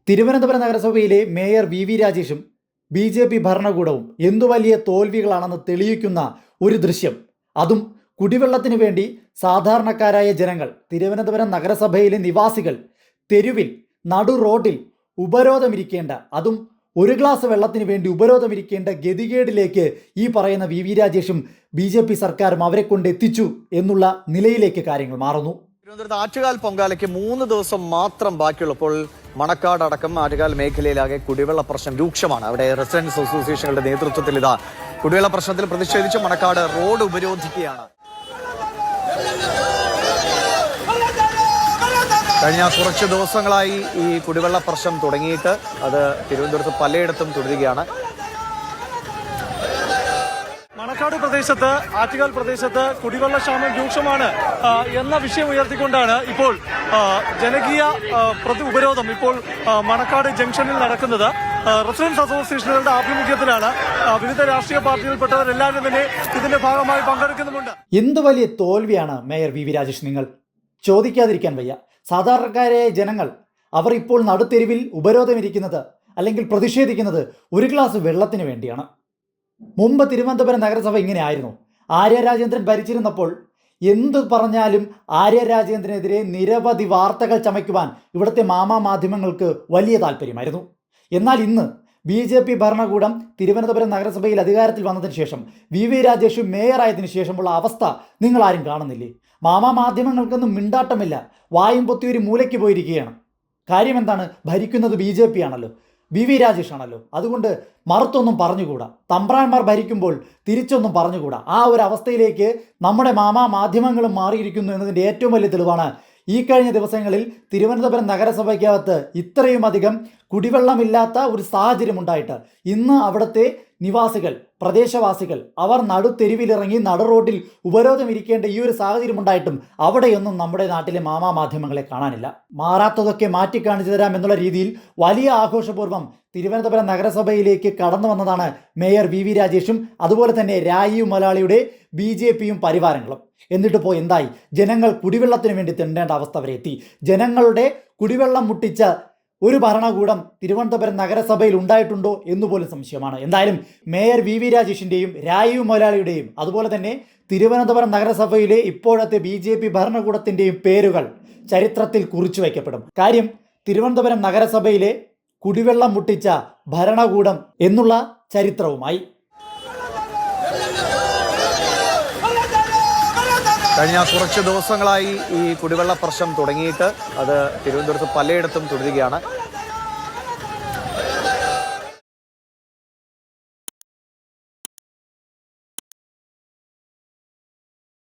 തിരുവനന്തപുരം നഗരസഭയിലെ mayor V രാജേഷും BJP ഭരണകൂടവും എന്തു വലിയ തോൽവികളാണെന്ന് തെളിയിക്കുന്ന ഒരു ദൃശ്യം. അതും കുടിവെള്ളത്തിനു വേണ്ടി സാധാരണക്കാരായ ജനങ്ങൾ, തിരുവനന്തപുരം നഗരസഭയിലെ നിവാസികൾ തെരുവിൽ നടു റോഡിൽ ഉപരോധമിരിക്കേണ്ട, അതും ഒരു ഗ്ലാസ് വെള്ളത്തിന് വേണ്ടി ഉപരോധമിരിക്കേണ്ട ഗതികേടിലേക്ക് ഈ പറയുന്ന വി രാജേഷും BJP സർക്കാരും അവരെ കൊണ്ട് എത്തിച്ചു എന്നുള്ള നിലയിലേക്ക് കാര്യങ്ങൾ മാറുന്നു. തിരുവനന്തപുരത്ത് ആറ്റുകാൽ പൊങ്കാലയ്ക്ക് 3 ദിവസം മാത്രം ബാക്കിയുള്ളപ്പോൾ മണക്കാട് അടക്കം ആറ്റുകാൽ മേഖലയിലാകെ കുടിവെള്ള പ്രശ്നം രൂക്ഷമാണ്. അവിടെ റെസിഡൻസ് അസോസിയേഷനുകളുടെ നേതൃത്വത്തിൽ ഇതാ കുടിവെള്ള പ്രശ്നത്തിൽ പ്രതിഷേധിച്ച് മണക്കാട് റോഡ് ഉപരോധിക്കുകയാണ്. കഴിഞ്ഞ കുറച്ച് ദിവസങ്ങളായി ഈ കുടിവെള്ള പ്രശ്നം തുടങ്ങിയിട്ട് അത് തിരുവനന്തപുരത്ത് പലയിടത്തും തുടരുകയാണ്. മണക്കാട് പ്രദേശത്ത്, ആറ്റുകാൽ പ്രദേശത്ത് കുടിവെള്ള ക്ഷാമം രൂക്ഷമാണ് എന്ന വിഷയം ഉയർത്തിക്കൊണ്ടാണ് ഇപ്പോൾ ജനകീയ ഉപരോധം ഇപ്പോൾ മണക്കാട് ജംഗ്ഷനിൽ നടക്കുന്നത്. റെസിഡൻസ് അസോസിയേഷനുകളുടെ ആഭിമുഖ്യത്തിലാണ്. വിവിധ രാഷ്ട്രീയ പാർട്ടിയിൽപ്പെട്ടവരെല്ലാവരും തന്നെ ഇതിന്റെ ഭാഗമായി പങ്കെടുക്കുന്നുമുണ്ട്. എന്ത് വലിയ തോൽവിയാണ് മേയർ വി രാജേഷ്, നിങ്ങൾ ചോദിക്കാതിരിക്കാൻ വയ്യ. സാധാരണക്കാരായ ജനങ്ങൾ അവർ ഇപ്പോൾ നടുത്തെരുവിൽ ഉപരോധമിരിക്കുന്നത് അല്ലെങ്കിൽ പ്രതിഷേധിക്കുന്നത് ഒരു ഗ്ലാസ് വെള്ളത്തിന് വേണ്ടിയാണ്. മുമ്പ് തിരുവനന്തപുരം നഗരസഭ ഇങ്ങനെ ആയിരുന്നു. ആര്യ രാജേന്ദ്രൻ ഭരിച്ചിരുന്നപ്പോൾ എന്ത് പറഞ്ഞാലും ആര്യ രാജേന്ദ്രനെതിരെ നിരവധി വാർത്തകൾ ചമയ്ക്കുവാൻ ഇവിടുത്തെ മാധ്യമങ്ങൾക്ക് വലിയ താല്പര്യമായിരുന്നു. എന്നാൽ ഇന്ന് BJP ഭരണകൂടം തിരുവനന്തപുരം നഗരസഭയിൽ അധികാരത്തിൽ വന്നതിന് ശേഷം വി രാജേഷ് മേയറായതിനു ശേഷമുള്ള അവസ്ഥ നിങ്ങൾ ആരും കാണുന്നില്ലേ? മാധ്യമങ്ങൾക്കൊന്നും മിണ്ടാട്ടമില്ല, വായും പൊത്തി ഒരു മൂലയ്ക്ക് പോയിരിക്കുകയാണ്. കാര്യം എന്താണ്? ഭരിക്കുന്നത് BJP ആണല്ലോ, വി രാജേഷ് ആണല്ലോ. അതുകൊണ്ട് മറുത്തൊന്നും പറഞ്ഞുകൂടാ. തമ്പ്രാന്മാർ ഭരിക്കുമ്പോൾ തിരിച്ചൊന്നും പറഞ്ഞുകൂടാ. ആ ഒരു അവസ്ഥയിലേക്ക് നമ്മുടെ മാധ്യമങ്ങളും മാറിയിരിക്കുന്നു എന്നതിൻ്റെ ഏറ്റവും വലിയ തെളിവാണ് ഈ കഴിഞ്ഞ ദിവസങ്ങളിൽ തിരുവനന്തപുരം നഗരസഭയ്ക്കകത്ത് ഇത്രയും അധികം കുടിവെള്ളമില്ലാത്ത ഒരു സാഹചര്യം ഉണ്ടായിട്ട് ഇന്ന് അവിടുത്തെ നിവാസികൾ, പ്രദേശവാസികൾ അവർ നടുത്തെരുവിലിറങ്ങി നടു റോഡിൽ ഉപരോധമിരിക്കേണ്ട ഈ ഒരു സാഹചര്യം ഉണ്ടായിട്ടും അവിടെയൊന്നും നമ്മുടെ നാട്ടിലെ മാധ്യമങ്ങളെ കാണാനില്ല. മാറാത്തതൊക്കെ മാറ്റിക്കാണിച്ചു തരാം എന്നുള്ള രീതിയിൽ വലിയ ആഘോഷപൂർവ്വം തിരുവനന്തപുരം നഗരസഭയിലേക്ക് കടന്നു വന്നതാണ് മേയർ വി രാജേഷും അതുപോലെ തന്നെ രായിയും മലയാളിയുടെ BJPയും പരിവാരങ്ങളും. എന്നിട്ട് എന്തായി? ജനങ്ങൾ കുടിവെള്ളത്തിന് വേണ്ടി തെണ്ടേണ്ട അവസ്ഥ വരെ എത്തി. ജനങ്ങളുടെ കുടിവെള്ളം മുട്ടിച്ച ഒരു ഭരണകൂടം തിരുവനന്തപുരം നഗരസഭയിൽ ഉണ്ടായിട്ടുണ്ടോ എന്നുപോലും സംശയമാണ്. എന്തായാലും മേയർ വി രാജേഷിൻ്റെയും രായു മലയാളിയുടെയും അതുപോലെ തന്നെ തിരുവനന്തപുരം നഗരസഭയിലെ ഇപ്പോഴത്തെ BJP ഭരണകൂടത്തിൻ്റെയും പേരുകൾ ചരിത്രത്തിൽ കുറിച്ചു വയ്ക്കപ്പെടും. കാര്യം തിരുവനന്തപുരം നഗരസഭയിലെ കുടിവെള്ളം മുട്ടിച്ച ഭരണകൂടം എന്നുള്ള ചരിത്രവുമായി. കഴിഞ്ഞ കുറച്ച് ദിവസങ്ങളായി ഈ കുടിവെള്ള പ്രശ്നം തുടങ്ങിയിട്ട് അത് തിരുവനന്തപുരത്ത് പലയിടത്തും തുടരുകയാണ്.